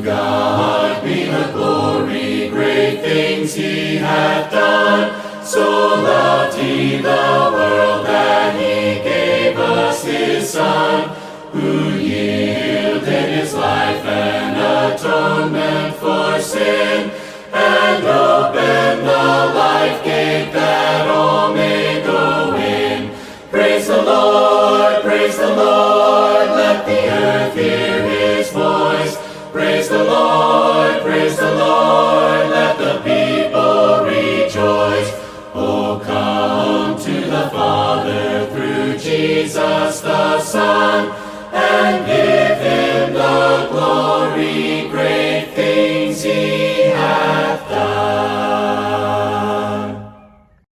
God be the glory, great things he hath done. So loved he the world that he gave us his Son, who yielded his life an atonement for sin, and opened the life gate that all may go in. Praise the Lord, let the earth hear his voice. Praise the Lord, let the people rejoice. Oh, come to the Father through Jesus the Son, and give him the glory.